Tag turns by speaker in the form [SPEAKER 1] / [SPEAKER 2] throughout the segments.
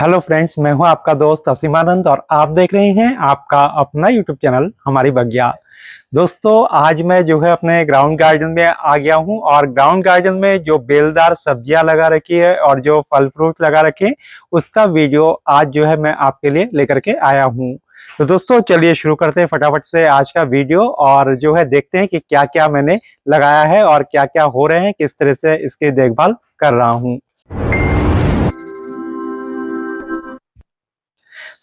[SPEAKER 1] Hello friends, मैं हूं आपका दोस्त असीमानंद और आप देख रहे हैं आपका अपना यूट्यूब चैनल हमारी बगिया। दोस्तों, आज मैं जो है अपने ग्राउंड गार्डन में आ गया हूं और ग्राउंड गार्डन में जो बेलदार सब्जियां लगा रखी है और जो फल फ्रूट लगा रखे हैं उसका वीडियो आज जो है मैं आपके लिए लेकर के आया हूं। तो दोस्तों, चलिए शुरू करते हैं फटाफट से आज का वीडियो और जो है देखते हैं कि क्या क्या मैंने लगाया है और क्या क्या हो रहे हैं, किस तरह से इसकी देखभाल कर रहा हूँ।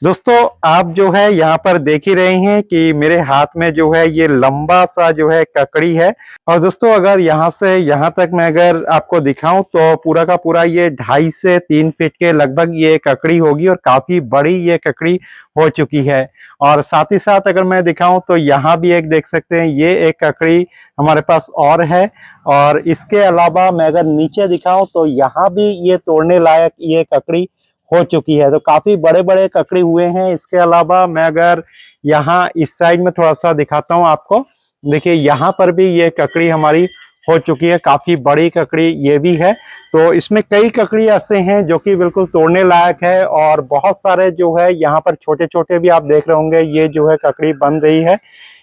[SPEAKER 1] दोस्तों, आप जो है यहाँ पर देख ही रहे हैं कि मेरे हाथ में जो है ये लंबा सा जो है ककड़ी है। और दोस्तों, अगर यहाँ से यहाँ तक मैं अगर आपको दिखाऊं तो पूरा का पूरा ये 2.5 से 3 फीट के लगभग ये ककड़ी होगी और काफी बड़ी ये ककड़ी हो चुकी है। और साथ ही साथ अगर मैं दिखाऊं तो यहाँ भी एक देख सकते हैं, ये एक ककड़ी हमारे पास और है। और इसके अलावा मैं अगर नीचे दिखाऊं तो यहाँ भी ये तोड़ने लायक ये ककड़ी हो चुकी है। तो काफी बड़े बड़े ककड़ी हुए हैं। इसके अलावा मैं अगर यहाँ इस साइड में थोड़ा सा दिखाता हूँ आपको, देखिए यहाँ पर भी ये ककड़ी हमारी हो चुकी है, काफी बड़ी ककड़ी ये भी है। तो इसमें कई ककड़ी ऐसे हैं जो कि बिल्कुल तोड़ने लायक है और बहुत सारे जो है यहाँ पर छोटे छोटे भी आप देख रहे होंगे, ये जो है ककड़ी बन रही है।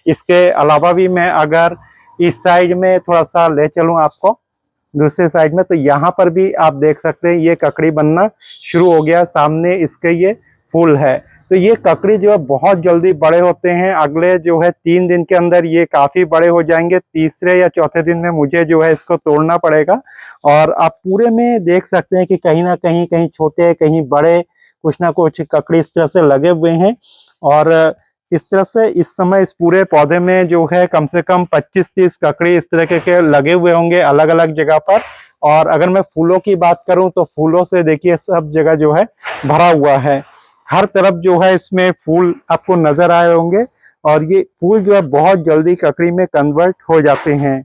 [SPEAKER 1] इसके अलावा भी मैं अगर इस साइड में थोड़ा सा ले चलूँ आपको दूसरे साइड में, तो यहाँ पर भी आप देख सकते हैं ये ककड़ी बनना शुरू हो गया। सामने इसके ये फूल है। तो ये ककड़ी जो है बहुत जल्दी बड़े होते हैं। अगले जो है 3 दिन के अंदर ये काफी बड़े हो जाएंगे। तीसरे या चौथे दिन में मुझे जो है इसको तोड़ना पड़ेगा। और आप पूरे में देख सकते हैं कि कहीं ना कहीं, कहीं छोटे कहीं बड़े, कुछ ना कुछ ककड़ी इस तरह से लगे हुए हैं। और इस तरह से इस समय इस पूरे पौधे में जो है कम से कम 25-30 ककड़ी इस तरह के लगे हुए होंगे अलग अलग जगह पर। और अगर मैं फूलों की बात करूं तो फूलों से देखिए सब जगह जो है भरा हुआ है। हर तरफ जो है इसमें फूल आपको नजर आए होंगे और ये फूल जो है बहुत जल्दी ककड़ी में कन्वर्ट हो जाते हैं।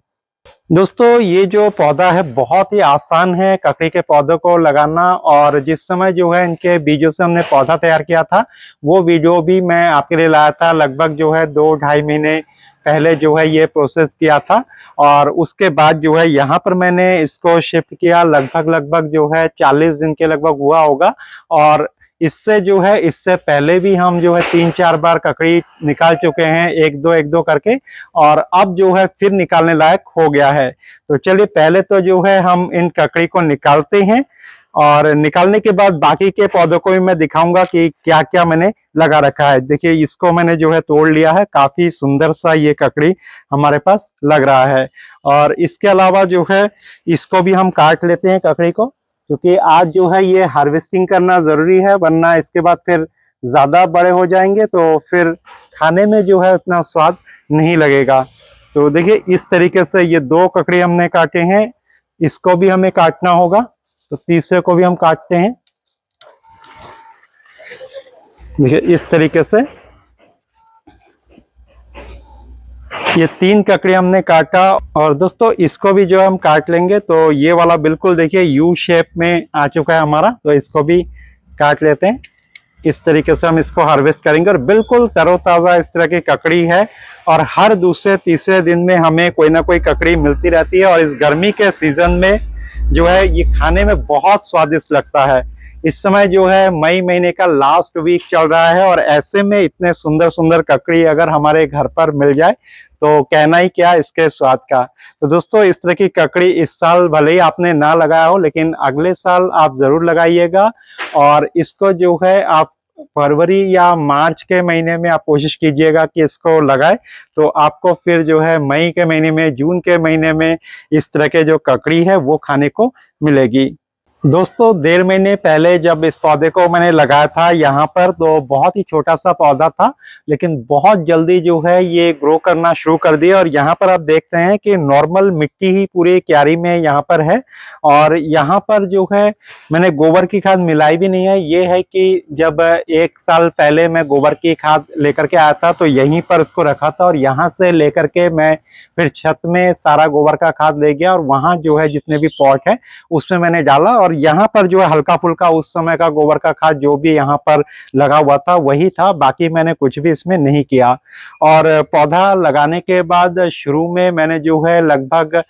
[SPEAKER 1] दोस्तों, ये जो पौधा है बहुत ही आसान है ककड़ी के पौधों को लगाना। और जिस समय जो है इनके बीजों से हमने पौधा तैयार किया था वो वीडियो भी मैं आपके लिए लाया था। लगभग जो है 2-2.5 महीने पहले जो है ये प्रोसेस किया था। और उसके बाद जो है यहाँ पर मैंने इसको शिफ्ट किया। लगभग जो है 40 दिन के लगभग हुआ होगा। और इससे जो है इससे पहले भी हम जो है 3-4 बार ककड़ी निकाल चुके हैं, एक दो करके। और अब जो है फिर निकालने लायक हो गया है। तो चलिए पहले तो जो है हम इन ककड़ी को निकालते हैं और निकालने के बाद बाकी के पौधों को भी मैं दिखाऊंगा कि क्या क्या मैंने लगा रखा है। देखिए, इसको मैंने जो है तोड़ लिया है, काफी सुंदर सा ये ककड़ी हमारे पास लग रहा है। और इसके अलावा जो है इसको भी हम काट लेते हैं ककड़ी को, क्योंकि आज जो है ये हार्वेस्टिंग करना जरूरी है, वरना इसके बाद फिर ज्यादा बड़े हो जाएंगे तो फिर खाने में जो है उतना स्वाद नहीं लगेगा। तो देखिए इस तरीके से ये 2 ककड़ी हमने काटे हैं, इसको भी हमें काटना होगा। तो तीसरे को भी हम काटते हैं। देखिए इस तरीके से ये 3 ककड़ी हमने काटा। और दोस्तों, इसको भी जो हम काट लेंगे तो ये वाला बिल्कुल देखिए यू शेप में आ चुका है हमारा। तो इसको भी काट लेते हैं। इस तरीके से हम इसको हार्वेस्ट करेंगे और बिल्कुल तरोताजा इस तरह की ककड़ी है। और हर दूसरे तीसरे दिन में हमें कोई ना कोई ककड़ी मिलती रहती है। और इस गर्मी के सीजन में जो है ये खाने में बहुत स्वादिष्ट लगता है। इस समय जो है मई महीने का लास्ट वीक चल रहा है और ऐसे में इतने सुंदर सुंदर ककड़ी अगर हमारे घर पर मिल जाए तो कहना ही क्या इसके स्वाद का। तो दोस्तों, इस तरह की ककड़ी इस साल भले ही आपने ना लगाया हो, लेकिन अगले साल आप जरूर लगाइएगा। और इसको जो है आप फरवरी या मार्च के महीने में आप कोशिश कीजिएगा कि इसको लगाए, तो आपको फिर जो है मई के महीने में, जून के महीने में इस तरह के जो ककड़ी है वो खाने को मिलेगी। दोस्तों, 1.5 महीने पहले जब इस पौधे को मैंने लगाया था यहाँ पर, तो बहुत ही छोटा सा पौधा था, लेकिन बहुत जल्दी जो है ये ग्रो करना शुरू कर दिया। और यहाँ पर आप देख रहे हैं कि नॉर्मल मिट्टी ही पूरी क्यारी में यहाँ पर है। और यहाँ पर जो है मैंने गोबर की खाद मिलाई भी नहीं है। ये है कि जब 1 साल पहले मैं गोबर की खाद लेकर के आया था तो यहीं पर इसको रखा था और यहाँ से लेकर के मैं फिर छत में सारा गोबर का खाद ले गया और वहाँ जो है जितने भी पॉट है उसमें मैंने डाला और और यहाँ पर जो है हल्का फुल्का उस समय का गोबर का खाद जो भी यहाँ पर लगा हुआ था वही था, बाकी मैंने कुछ भी इसमें नहीं किया। और पौधा लगाने के बाद शुरू में मैंने जो है लगभग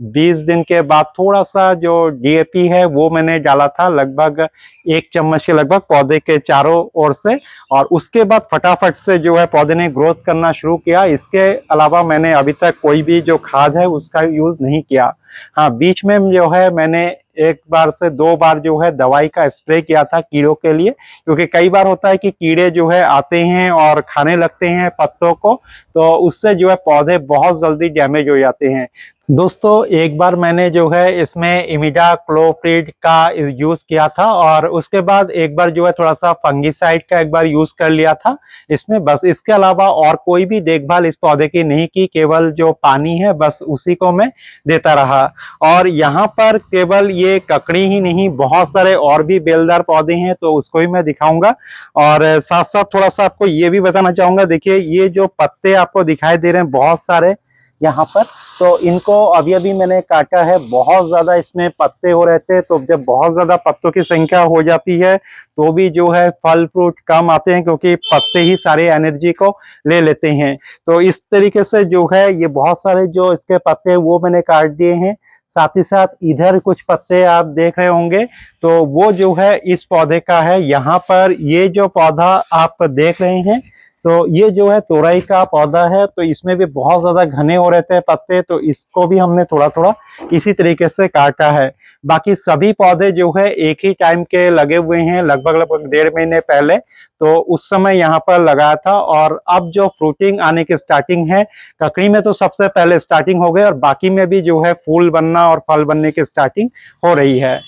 [SPEAKER 1] 20 दिन के बाद थोड़ा सा जो डीएपी है वो मैंने डाला था, लगभग 1 चम्मच के लगभग पौधे के चारों ओर से, और उसके बाद फटाफट से जो है पौधे ने ग्रोथ करना शुरू किया। इसके अलावा मैंने अभी तक कोई भी जो खाद है उसका यूज नहीं किया। हाँ, बीच में जो है मैंने 1 बार से 2 बार जो है दवाई का स्प्रे किया था कीड़ों के लिए, क्योंकि कई बार होता है कि कीड़े जो है आते हैं और खाने लगते हैं पत्तों को, तो उससे जो है पौधे बहुत जल्दी डैमेज हो जाते हैं। दोस्तों, एक बार मैंने जो है इसमें इमिडाक्लोप्रिड का यूज किया था, और उसके बाद एक बार जो है थोड़ा सा फंगिसाइड का एक बार यूज कर लिया था इसमें, बस। इसके अलावा और कोई भी देखभाल इस पौधे की नहीं की, केवल जो पानी है बस उसी को मैं देता रहा। और यहाँ पर केवल ये ककड़ी ही नहीं, बहुत सारे और भी बेलदार पौधे हैं, तो उसको भी मैं दिखाऊंगा। और साथ साथ थोड़ा सा आपको ये भी बताना चाहूंगा, देखिए ये जो पत्ते आपको दिखाई दे रहे हैं बहुत सारे यहाँ पर, तो इनको अभी अभी मैंने काटा है। बहुत ज्यादा इसमें पत्ते हो रहे थे, तो जब बहुत ज्यादा पत्तों की संख्या हो जाती है तो भी जो है फल फ्रूट कम आते हैं, क्योंकि पत्ते ही सारे एनर्जी को ले लेते हैं। तो इस तरीके से जो है ये बहुत सारे जो इसके पत्ते हैं वो मैंने काट दिए हैं। साथ ही साथ इधर कुछ पत्ते आप देख रहे होंगे, तो वो जो है इस पौधे का है। यहाँ पर ये जो पौधा आप देख रहे हैं, तो ये जो है तोरई का पौधा है, तो इसमें भी बहुत ज्यादा घने हो रहे थे पत्ते, तो इसको भी हमने थोड़ा थोड़ा इसी तरीके से काटा है। बाकी सभी पौधे जो है एक ही टाइम के लगे हुए हैं, लगभग 1.5 महीने पहले, तो उस समय यहाँ पर लगाया था। और अब जो फ्रूटिंग आने की स्टार्टिंग है, ककड़ी में तो सबसे पहले स्टार्टिंग हो गई, और बाकी में भी जो है फूल बनना और फल बनने की स्टार्टिंग हो रही है।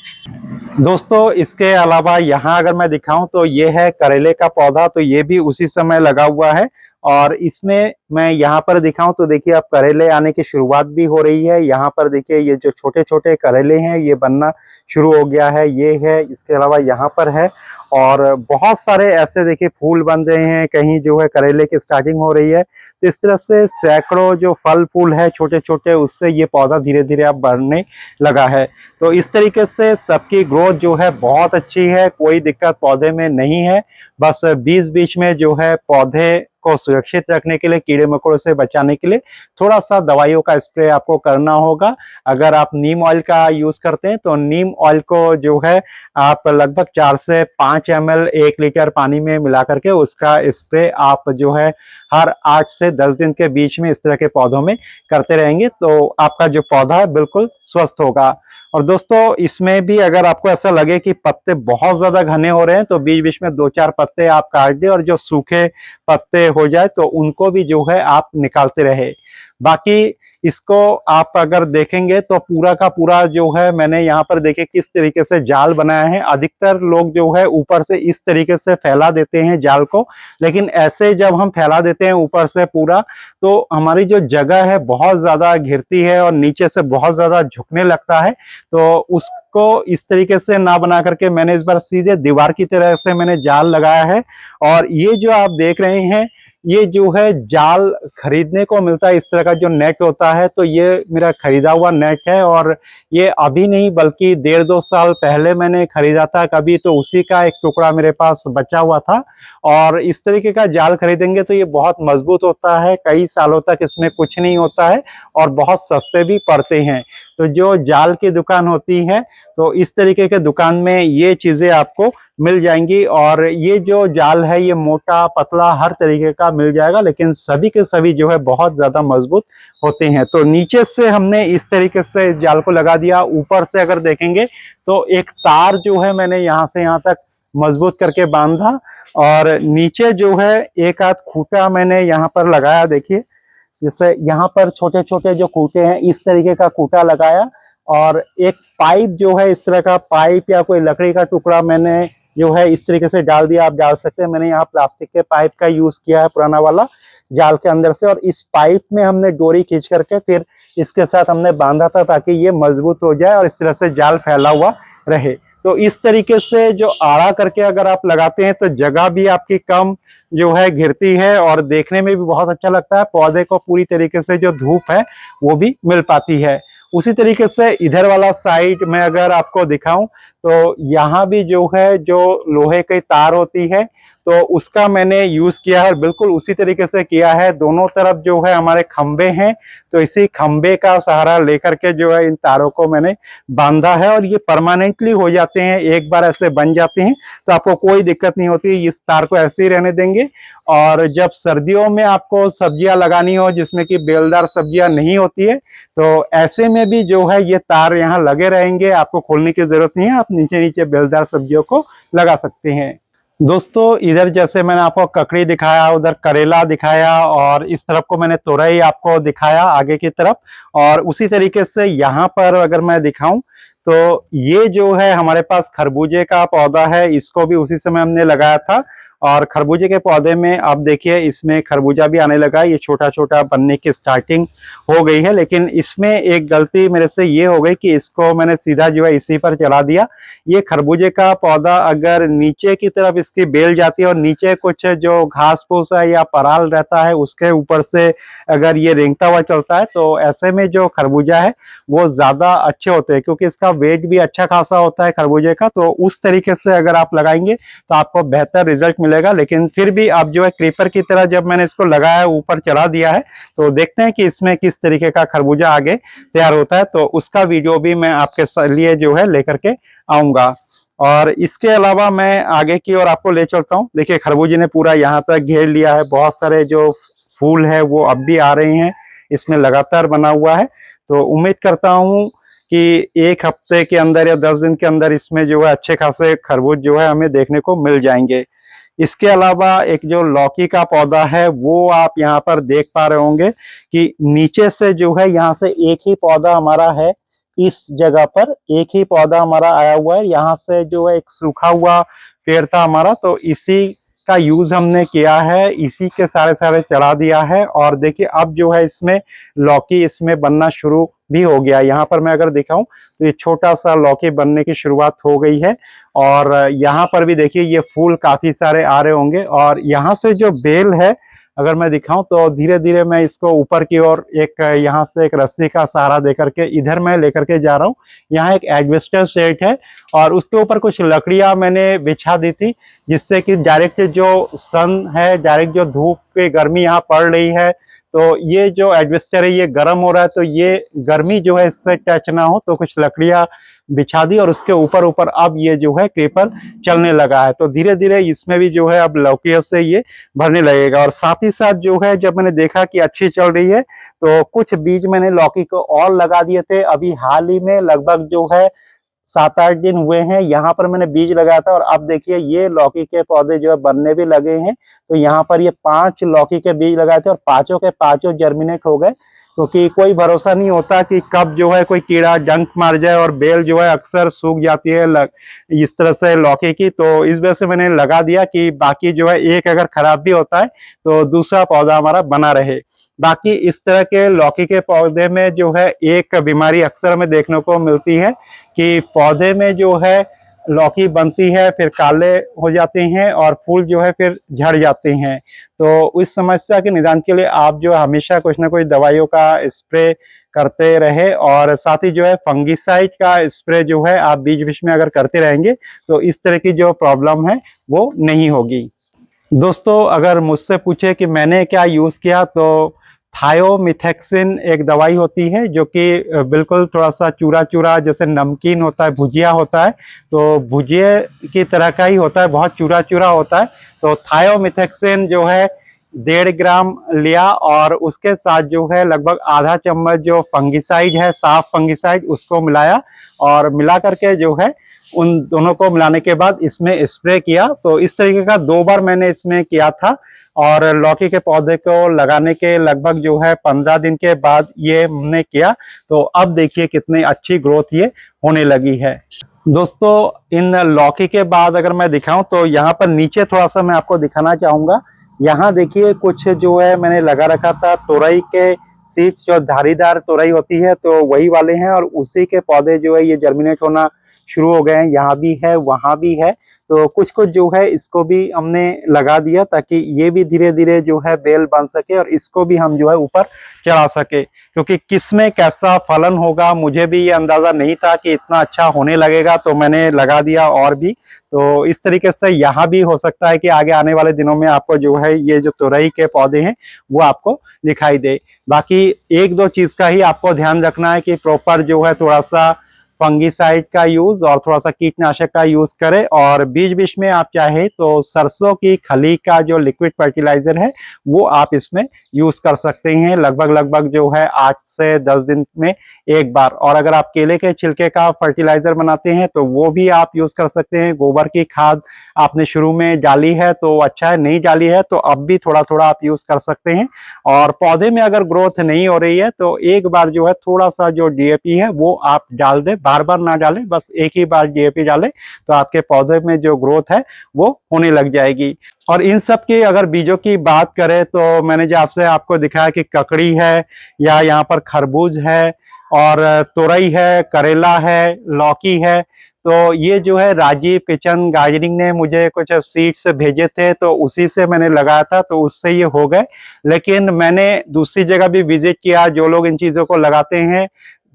[SPEAKER 1] दोस्तों, इसके अलावा यहाँ अगर मैं दिखाऊं तो ये है करेले का पौधा, तो ये भी उसी समय लगा हुआ है। और इसमें मैं यहाँ पर दिखाऊं तो देखिए अब करेले आने की शुरुआत भी हो रही है। यहाँ पर देखिए ये जो छोटे छोटे करेले हैं ये बनना शुरू हो गया है, ये है। इसके अलावा यहाँ पर है, और बहुत सारे ऐसे देखिए फूल बन रहे हैं, कहीं जो है करेले की स्टार्टिंग हो रही है। तो इस तरह से सैकड़ों जो फल फूल है छोटे छोटे, उससे ये पौधा धीरे धीरे अब बढ़ने लगा है। तो इस तरीके से सबकी ग्रोथ जो है बहुत अच्छी है, कोई दिक्कत पौधे में नहीं है। बस बीच बीच में जो है पौधे को सुरक्षित रखने के लिए, कीड़े मकोड़ों से बचाने के लिए थोड़ा सा दवाइयों का स्प्रे आपको करना होगा। अगर आप नीम ऑयल का यूज करते हैं तो नीम ऑयल को जो है आप लगभग 4 से 5 ml 1 लीटर पानी में मिला करके उसका स्प्रे आप जो है हर 8 से 10 दिन के बीच में इस तरह के पौधों में करते रहेंगे, तो आपका जो पौधा है बिल्कुल स्वस्थ होगा। और दोस्तों, इसमें भी अगर आपको ऐसा लगे कि पत्ते बहुत ज्यादा घने हो रहे हैं तो बीच बीच में 2-4 पत्ते आप काट दें, और जो सूखे पत्ते हो जाए तो उनको भी जो है आप निकालते रहे। बाकी इसको आप अगर देखेंगे तो पूरा का पूरा जो है मैंने यहाँ पर देखे किस तरीके से जाल बनाया है। अधिकतर लोग जो है ऊपर से इस तरीके से फैला देते हैं जाल को, लेकिन ऐसे जब हम फैला देते हैं ऊपर से पूरा, तो हमारी जो जगह है बहुत ज्यादा घिरती है और नीचे से बहुत ज्यादा झुकने लगता है। तो उसको इस तरीके से ना बना करके मैंने इस बार सीधे दीवार की तरह से मैंने जाल लगाया है। और ये जो आप देख रहे हैं, ये जो है जाल खरीदने को मिलता है, इस तरह का जो नेट होता है, तो ये मेरा खरीदा हुआ नेट है। और ये अभी नहीं बल्कि 1.5-2 साल पहले मैंने खरीदा था कभी, तो उसी का एक टुकड़ा मेरे पास बचा हुआ था। और इस तरीके का जाल खरीदेंगे तो ये बहुत मजबूत होता है, कई सालों तक इसमें कुछ नहीं होता है, और बहुत सस्ते भी पड़ते हैं। तो जो जाल की दुकान होती है, तो इस तरीके के दुकान में ये चीजें आपको मिल जाएंगी। और ये जो जाल है ये मोटा पतला हर तरीके का मिल जाएगा, लेकिन सभी के सभी जो है बहुत ज्यादा मजबूत होते हैं। तो नीचे से हमने इस तरीके से इस जाल को लगा दिया। ऊपर से अगर देखेंगे तो एक तार जो है मैंने यहाँ से यहाँ तक मजबूत करके बांधा, और नीचे जो है एक आध खूंटा मैंने यहाँ पर लगाया। देखिए जैसे यहाँ पर छोटे छोटे जो खूंटे हैं इस तरीके का खूंटा लगाया, और एक पाइप जो है इस तरह का पाइप या कोई लकड़ी का टुकड़ा मैंने जो है इस तरीके से डाल दिया। आप डाल सकते हैं, मैंने यहाँ प्लास्टिक के पाइप का यूज किया है पुराना वाला जाल के अंदर से, और इस पाइप में हमने डोरी खींच करके फिर इसके साथ हमने बांधा था ताकि ये मजबूत हो जाए और इस तरह से जाल फैला हुआ रहे। तो इस तरीके से जो आड़ा करके अगर आप लगाते हैं तो जगह भी आपकी कम जो है घिरती है, और देखने में भी बहुत अच्छा लगता है। पौधे को पूरी तरीके से जो धूप है वो भी मिल पाती है। उसी तरीके से इधर वाला साइड में अगर आपको दिखाऊं तो यहाँ भी जो है जो लोहे की तार होती है तो उसका मैंने यूज किया है और बिल्कुल उसी तरीके से किया है। दोनों तरफ जो है हमारे खंबे हैं, तो इसी खंबे का सहारा लेकर के जो है इन तारों को मैंने बांधा है और ये परमानेंटली हो जाते हैं। एक बार ऐसे बन जाते हैं तो आपको कोई दिक्कत नहीं होती, इस तार को ऐसे ही रहने देंगे। और जब सर्दियों में आपको सब्जियां लगानी हो जिसमें कि बेलदार सब्जियां नहीं होती है, तो ऐसे में भी जो है ये तार यहाँ लगे रहेंगे, आपको खोलने की जरूरत नहीं है, आप नीचे नीचे बेलदार सब्जियों को लगा सकते हैं। दोस्तों इधर जैसे मैंने आपको ककड़ी दिखाया, उधर करेला दिखाया और इस तरफ को मैंने तोरई आपको दिखाया आगे की तरफ। और उसी तरीके से यहाँ पर अगर मैं दिखाऊं तो ये जो है हमारे पास खरबूजे का पौधा है, इसको भी उसी समय हमने लगाया था। और खरबूजे के पौधे में अब देखिए इसमें खरबूजा भी आने लगा है, ये छोटा छोटा बनने की स्टार्टिंग हो गई है। लेकिन इसमें एक गलती मेरे से ये हो गई कि इसको मैंने सीधा जो है इसी पर चला दिया। ये खरबूजे का पौधा अगर नीचे की तरफ इसकी बेल जाती है और नीचे कुछ जो घास फूस है या पराल रहता है उसके ऊपर से अगर ये रेंगता हुआ चलता है तो ऐसे में जो खरबूजा है वो ज्यादा अच्छे होते हैं, क्योंकि इसका वेट भी अच्छा खासा होता है खरबूजे का। तो उस तरीके से अगर आप लगाएंगे तो आपको बेहतर रिजल्ट मिलेगा। लेकिन फिर भी आप जो है क्रीपर की तरह जब मैंने इसको लगाया ऊपर चढ़ा दिया है तो देखते हैं कि इसमें किस तरीके का खरबूजा आगे तैयार होता है, तो उसका वीडियो भी मैं आपके लिए जो है लेकर के आऊंगा। और इसके अलावा मैं आगे की ओर आपको ले चलता हूँ। देखिए खरबूजे ने पूरा यहाँ तक घेर लिया है, बहुत सारे जो फूल है वो अब भी आ रहे हैं, इसमें लगातार बना हुआ है। तो उम्मीद करता हूँ कि एक हफ्ते के अंदर या 10 दिन के अंदर इसमें जो है अच्छे खासे खरबूज जो है हमें देखने को मिल जाएंगे। इसके अलावा एक जो लौकी का पौधा है वो आप यहाँ पर देख पा रहे होंगे कि नीचे से जो है यहाँ से एक ही पौधा हमारा है, इस जगह पर एक ही पौधा हमारा आया हुआ है। यहाँ से जो है एक सूखा हुआ पेड़ था हमारा, तो इसी का यूज हमने किया है, इसी के सारे सारे चढ़ा दिया है। और देखिए अब जो है इसमें लौकी इसमें बनना शुरू भी हो गया। यहाँ पर मैं अगर दिखाऊं तो ये छोटा सा लौकी बनने की शुरुआत हो गई है। और यहाँ पर भी देखिए ये फूल काफी सारे आ रहे होंगे। और यहाँ से जो बेल है अगर मैं दिखाऊं तो धीरे धीरे मैं इसको ऊपर की ओर एक यहाँ से एक रस्सी का सहारा देकर के इधर मैं लेकर के जा रहा हूँ। यहाँ एक एडवेस्टर शेड है और उसके ऊपर कुछ लकड़ियां मैंने बिछा दी थी, जिससे कि डायरेक्ट जो सन है, डायरेक्ट जो धूप की गर्मी यहाँ पड़ रही है, तो ये जो एडवेस्टर है ये गर्म हो रहा है, तो ये गर्मी जो है इससे टच ना हो, तो कुछ लकड़ियां बिछा दी और उसके ऊपर ऊपर अब ये जो है क्रीपर चलने लगा है। तो धीरे धीरे इसमें भी जो है अब लौकियों से ये भरने लगेगा। और साथ ही साथ जो है जब मैंने देखा कि अच्छी चल रही है तो कुछ बीज मैंने लौकी को और लगा दिए थे। अभी हाल ही में लगभग जो है 7-8 दिन हुए हैं यहाँ पर मैंने बीज लगाया था और अब देखिए ये लौकी के पौधे जो है बनने भी लगे हैं। तो यहाँ पर ये 5 लौकी के बीज लगाए थे और पांचों के पांचों जर्मिनेट हो गए, क्योंकि कोई भरोसा नहीं होता कि कब जो है कोई कीड़ा डंक मार जाए। और बेल जो है अक्सर सूख जाती है इस तरह से लौकी की, तो इस वजह से मैंने लगा दिया कि बाकी जो है एक अगर खराब भी होता है तो दूसरा पौधा हमारा बना रहे। बाकी इस तरह के लौकी के पौधे में जो है एक बीमारी अक्सर हमें देखने को मिलती है कि पौधे में जो है लौकी बनती है फिर काले हो जाते हैं और फूल जो है फिर झड़ जाते हैं। तो इस समस्या के निदान के लिए आप जो हमेशा कुछ ना कुछ दवाइयों का स्प्रे करते रहे और साथ ही जो है फंगिसाइड का स्प्रे जो है आप बीच बीच में अगर करते रहेंगे तो इस तरह की जो प्रॉब्लम है वो नहीं होगी। दोस्तों अगर मुझसे पूछे कि मैंने क्या यूज किया तो थायोमिथेक्सिन एक दवाई होती है जो कि बिल्कुल थोड़ा सा चूरा चूरा जैसे नमकीन होता है, भुजिया होता है, तो भुजिया की तरह का ही होता है, बहुत चूरा चूरा होता है। तो थायोमिथेक्सिन जो है 1.5 ग्राम लिया और उसके साथ जो है लगभग आधा चम्मच जो फंगिसाइड है, साफ फंगिसाइड, उसको मिलाया और मिला करके जो है उन दोनों को मिलाने के बाद इसमें स्प्रे किया। तो इस तरीके का 2 बार मैंने इसमें किया था और लौकी के पौधे को लगाने के लगभग जो है 15 दिन के बाद ये हमने किया। तो अब देखिए कितनी अच्छी ग्रोथ ये होने लगी है। दोस्तों इन लौकी के बाद अगर मैं दिखाऊं तो यहाँ पर नीचे थोड़ा सा मैं आपको दिखाना चाहूंगा। यहाँ देखिए कुछ जो है मैंने लगा रखा था तोरई के सीड्स, जो धारीदार तोरई होती है तो वही वाले हैं और उसी के पौधे जो है ये जर्मिनेट होना शुरू हो गए हैं, यहाँ भी है वहाँ भी है। तो कुछ कुछ जो है इसको भी हमने लगा दिया ताकि ये भी धीरे धीरे जो है बेल बन सके और इसको भी हम जो है ऊपर चढ़ा सके, क्योंकि किसमें कैसा फलन होगा मुझे भी ये अंदाजा नहीं था कि इतना अच्छा होने लगेगा, तो मैंने लगा दिया और भी। तो इस तरीके से यहाँ भी हो सकता है कि आगे आने वाले दिनों में आपको जो है ये जो तुरई के पौधे हैं वो आपको दिखाई दे। बाकी एक दो चीज का ही आपको ध्यान रखना है कि प्रॉपर जो है थोड़ा सा फंगीसाइड का यूज और थोड़ा सा कीटनाशक का यूज करें, और बीच बीच में आप चाहे तो सरसों की खली का जो लिक्विड फर्टिलाइजर है वो आप इसमें यूज कर सकते हैं, लगभग लगभग जो है 8 से 10 दिन में एक बार। और अगर आप केले के छिलके का फर्टिलाइजर बनाते हैं तो वो भी आप यूज कर सकते हैं। गोबर की खाद आपने शुरू में डाली है तो अच्छा है, नहीं डाली है तो अब भी थोड़ा थोड़ा आप यूज कर सकते हैं। और पौधे में अगर ग्रोथ नहीं हो रही है तो एक बार जो है थोड़ा सा जो डीएपी है वो आप डाल दें, बार बार ना डालें, बस एक ही बार डीएपी डालें तो आपके पौधे में जो ग्रोथ है वो होने लग जाएगी। और इन सब की अगर बीजों की बात करें तो मैंने जो आपसे आपको दिखाया कि ककड़ी है, या यहाँ पर खरबूज है, और तोरई है, करेला है, लौकी है। तो ये जो है राजीव किचन गार्डनिंग ने मुझे कुछ सीड्स भेजे थे तो उसी से मैंने लगाया था, तो उससे ये हो गए। लेकिन मैंने दूसरी जगह भी विजिट किया, जो लोग इन चीजों को लगाते हैं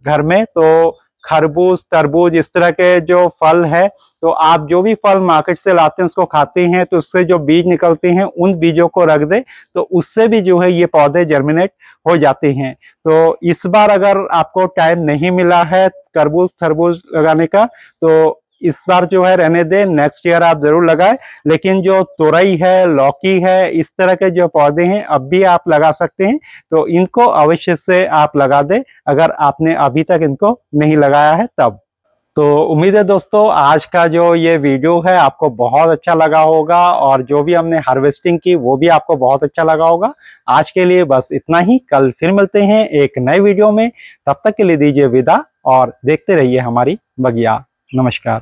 [SPEAKER 1] घर में, तो खरबूज तरबूज इस तरह के जो फल है, तो आप जो भी फल मार्केट से लाते हैं उसको खाते हैं तो उससे जो बीज निकलते हैं उन बीजों को रख दे तो उससे भी जो है ये पौधे जर्मिनेट हो जाते हैं। तो इस बार अगर आपको टाइम नहीं मिला है तरबूज तरबूज लगाने का तो इस बार जो है रहने दें, नेक्स्ट ईयर आप जरूर लगाएं। लेकिन जो तोरई है, लौकी है, इस तरह के जो पौधे हैं अब भी आप लगा सकते हैं, तो इनको अवश्य से आप लगा दें अगर आपने अभी तक इनको नहीं लगाया है तब। तो उम्मीद है दोस्तों आज का जो ये वीडियो है आपको बहुत अच्छा लगा होगा, और जो भी हमने हार्वेस्टिंग की वो भी आपको बहुत अच्छा लगा होगा। आज के लिए बस इतना ही, कल फिर मिलते हैं एक नए वीडियो में। तब तक के लिए दीजिए विदा और देखते रहिए हमारी बगिया। नमस्कार।